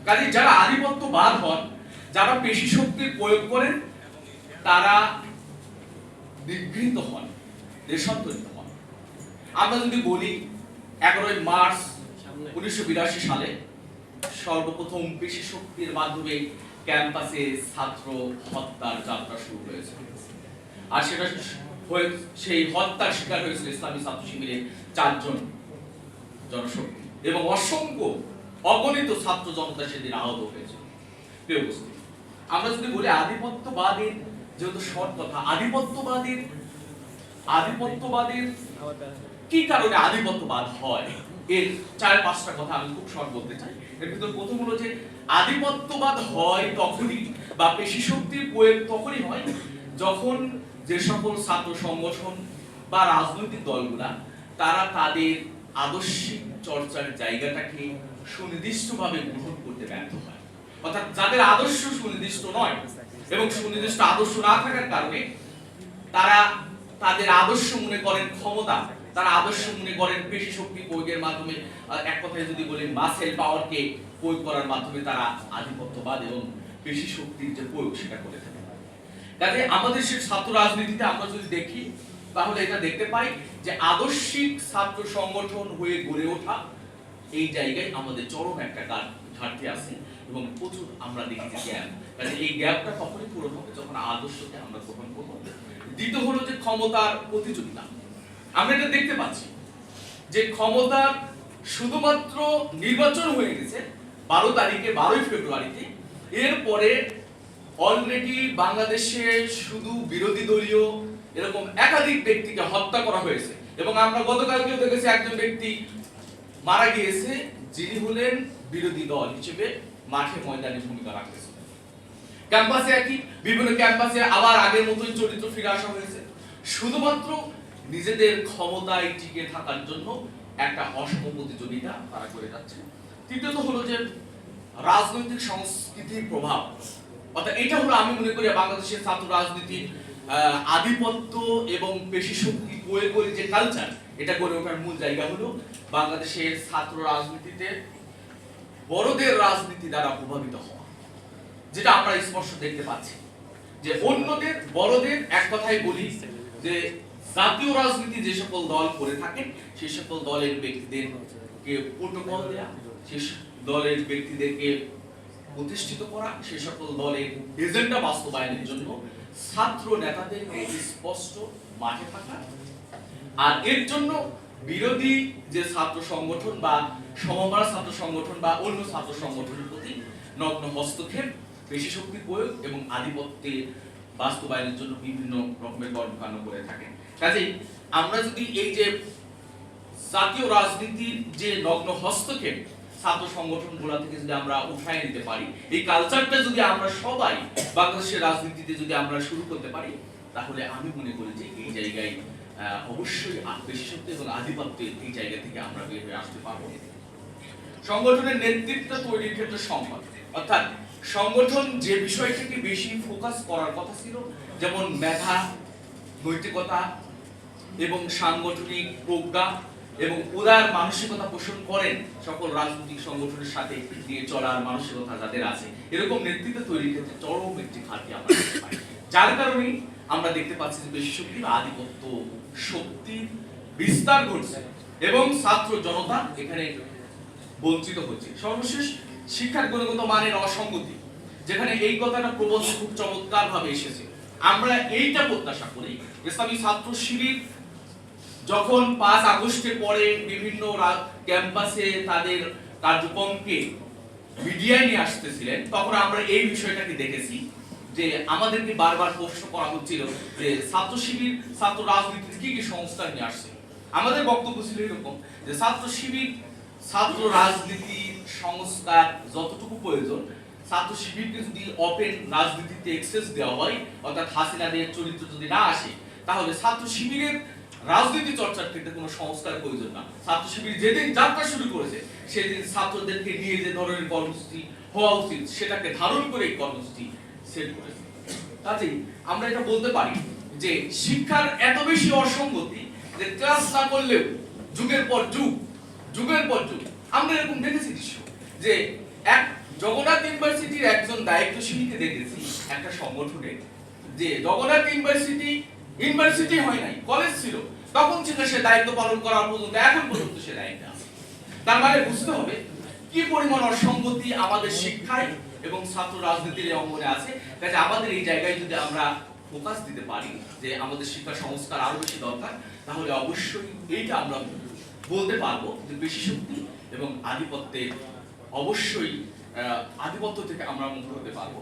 কাজে যারা আধিপত্যবাদ হন, যারা পেশি শক্তির প্রয়োগ করেন, তারা নিগৃহীত হন, দেশান্তরিত হন। আমরা যদি বলি 11 মার্চ 1982 সালে সর্বপ্রথম পেশি শক্তির মাধ্যমে ক্যাম্পাসে ছাত্র হত্যার যাত্রা শুরু হয়েছে, আর সেটা সেই হত্যার শিকার হয়েছিল ইসলামী ছাত্র শিবিরের 4 জন জনশক্তি এবং অসংখ্য অগণিত ছাত্র জনতা সেদিন আহত হয়েছে। প্রিয় উপস্থিতি, আমরা যদি বলি আধিপত্যবাদের, যেহেতু শর্ট কথা, আধিপত্যবাদের কি কারণে আধিপত্যবাদ হয়, এর 4-5টা কথা আমি খুব শর্ট বলতে চাই। এর ভিতর প্রথম হলো যে আধিপত্যবাদ হয় তখনই, বা পেশি শক্তির প্রয়োগ তখনই হয় যখন যে সকল ছাত্র সংগঠন বা রাজনৈতিক দলগুলা তারা তাদের আদর্শিক চর্চার জায়গাটাকে সুনির্দিষ্টভাবে গ্রহণ করতে ব্যর্থ হয়। অর্থাৎ যাদের আদর্শ সুনির্দিষ্ট নয় এবং সুনির্দিষ্ট আদর্শ না থাকার কারণে তারা তাদের আদর্শ মনে করেন ক্ষমতা, তারা আদর্শ মনে করেন পেশি শক্তি প্রয়োগের মাধ্যমে, এক কথায় যদি বলি মাসেল পাওয়ারকে প্রয়োগ করার মাধ্যমে তারা আধিপত্যবাদ এবং পেশি শক্তির যে প্রয়োগ সেটা করে থাকে। কাজে আমাদের সেই ছাত্র রাজনীতিতে আমরা যদি দেখি তাহলে এটা দেখতে পাই যে আদর্শিক ছাত্র সংগঠন হয়ে গড়ে ওঠা, এই জায়গায় আমাদের চরম একটা ঘাটতি আছে এবং প্রচুর আমরা দেখি যে গ্যাপ। কাজে এই গ্যাপটা কখনই পূরণ হবে যখন আদর্শকে আমরা গ্রহণ করব। দ্বিতীয় হলো যে ক্ষমতার প্রতিযোগিতা। আমরা এটা দেখতে পাচ্ছি যে ক্ষমতার শুধুমাত্র নির্বাচন হয়ে গেছে 12 ফেব্রুয়ারিতে, এরপরে অলরেডি বাংলাদেশে শুধু বিরোধী দলীয় এরকম একাধিক ব্যক্তিকে হত্যা করা হয়েছে এবং আমরা গতকালকেও দেখেছি একজন ব্যক্তি মারা গিয়েছে যিনি হলেন বিরোধী দল হিসেবে মাঠে ময়দানে ভূমিকা রাখতেছেন। ক্যাম্পাসে একই, বিভিন্ন ক্যাম্পাসে আবার আগের মতোই চরিত্র ফিরে আসা হয়েছে, শুধুমাত্র নিজেদের ক্ষমতায় টিকে থাকার জন্য একটা অসম প্রতিযোগিতা তারা করে যাচ্ছে। তৃতীয়ত হলো যে রাজনৈতিক সংস্কৃতির প্রভাব, অর্থাৎ এটা হলো আমি মনে করি বাংলাদেশের ছাত্র রাজনীতির আধিপত্য এবং পেশি শক্তি প্রয়োগ করে যে কালচার, এটা গড়ে ওঠার মূল জায়গা হলো বাংলাদেশের ছাত্র রাজনীতিতে বড়দের রাজনীতি দ্বারা প্রভাবিত হওয়া, যেটা আমরা স্পষ্ট দেখতে পাচ্ছি যে অন্যদের বড়দের, এক কথায় বলি যে জাতীয় রাজনীতি যে সকল দল করে থাকেন সেই সকল দলের ব্যক্তিদেরকে প্রোটোকল দেয়া, সেই দলের ব্যক্তিদেরকে প্রতিষ্ঠিত করা, সেই সকল দলের এজেন্ডা বাস্তবায়নের জন্য ছাত্র নেতাদেরকে স্পষ্ট মাঠে থাকা, আর এর জন্য বিরোধী যে ছাত্র সংগঠন বা সমমনা ছাত্র সংগঠন বা অন্য ছাত্র সংগঠনের প্রতি নগ্ন হস্তক্ষেপ, পেশি শক্তি প্রয়োগ এবং আধিপত্যের বাস্তবায়নের জন্য বিভিন্ন রকমের কর্মকাণ্ড করে থাকেন। কাজেই আমরা যদি এই যে জাতীয় রাজনীতির যে নগ্ন হস্তক্ষেপ ছাত্র সংগঠনগুলো থেকে যদি আমরা উঠায় নিতে পারি, এই কালচারটা যদি আমরা সবাই বাংলাদেশের রাজনীতিতে যদি আমরা শুরু করতে পারি, তাহলে আমি মনে করি যে এই জায়গায় অবশ্যই পেশি শক্তি এবং আধিপত্যের এই জায়গা থেকে আমরা বের হয়ে আসতে পারবো। সংগঠনের নেতৃত্ব তৈরির ক্ষেত্রে সংকট, অর্থাৎ সংগঠন যে বিষয়টাকে বেশি ফোকাস করার কথা ছিল, যেমন মেধা, নৈতিকতা এবং সাংগঠনিক প্রজ্ঞা এবং উদার মানসিকতা পোষণ করেন সকল রাজনৈতিক সংগঠনের সাথে নিয়ে চলার মানসিকতা যাদের আছে, এরকম নেতৃত্ব তৈরির ক্ষেত্রে চরম একটি ঘাটতি আমরা দেখতে পাই। যার কারণে আমরা দেখতে পাচ্ছি যে পেশি শক্তি বা আধিপত্য শক্তির বিস্তার ঘটছে এবং ছাত্র জনতা এখানে বঞ্চিত হচ্ছে। সর্বশেষ শিক্ষার গুণগত মানের অসঙ্গতি, যেখানে এই কথাটা প্রবন্ধ খুব চমৎকার ভাবে এসেছে। আমরা এইটা প্রত্যাশা করি ইসলামী ছাত্র শিবির যখন 5 আগস্টের পরে বিভিন্ন ক্যাম্পাসে তাদের কার্যক্রমকে মিডিয়ায় নিয়ে আসতেছিলেন, তখন আমরা এই বিষয়টাকে দেখেছি যে আমাদেরকে বারবার প্রশ্ন করা হচ্ছিল যে ছাত্র শিবির ছাত্র রাজনীতিতে কি কি সংস্কার নিয়ে আসছে। আমাদের বক্তব্য ছিল এরকম যে ছাত্র শিবির ছাত্র রাজনীতির সংস্কার যতটুকু প্রয়োজন, ছাত্র শিবিরকে যদি ওপেন রাজনীতিতে অ্যাক্সেস দেওয়া হয়, অর্থাৎ হাসিনাদের চরিত্র যদি না আসে, তাহলে ছাত্র শিবিরের রাজনীতি চর্চার ক্ষেত্রে কোনো সংস্কার প্রয়োজন না। ছাত্র শিবির যেদিন যাত্রা শুরু করেছে সেদিন ছাত্রদেরকে নিয়ে যে ধরনের কর্মসূচি হওয়া উচিত সেটাকে ধারণ করে এই কর্মসূচি সেট করেছে। কাজেই আমরা এটা বলতে পারি যে শিক্ষার এত বেশি অসঙ্গতি যে ক্লাস না করলেও যুগের পর যুগ আমরা এরকম দেখেছি দৃশ্য যে এক জগন্নাথ ইউনিভার্সিটির একজন দায়িত্বশীলকে দেখেছি একটা সংগঠনে, যে জগন্নাথ ইউনিভার্সিটি হয় নাই, কলেজ ছিল, তখন থেকে সে দায়িত্ব পালন করার পর্যন্ত এখন পর্যন্ত সে দায়িত্বে আছে। তার মানে বুঝতে হবে কি পরিমাণ অসঙ্গতি আমাদের শিক্ষায় এবং ছাত্র রাজনীতির এই অঙ্গনে আছে। কাজে আমাদের এই জায়গায় যদি আমরা ফোকাস দিতে পারি যে আমাদের শিক্ষা সংস্কার আরো বেশি দরকার, তাহলে অবশ্যই এইটা আমরা বলতে পারবো যে পেশি শক্তি এবং আধিপত্যের অবশ্যই আধিপত্য থেকে আমরা মুক্ত হতে পারবো।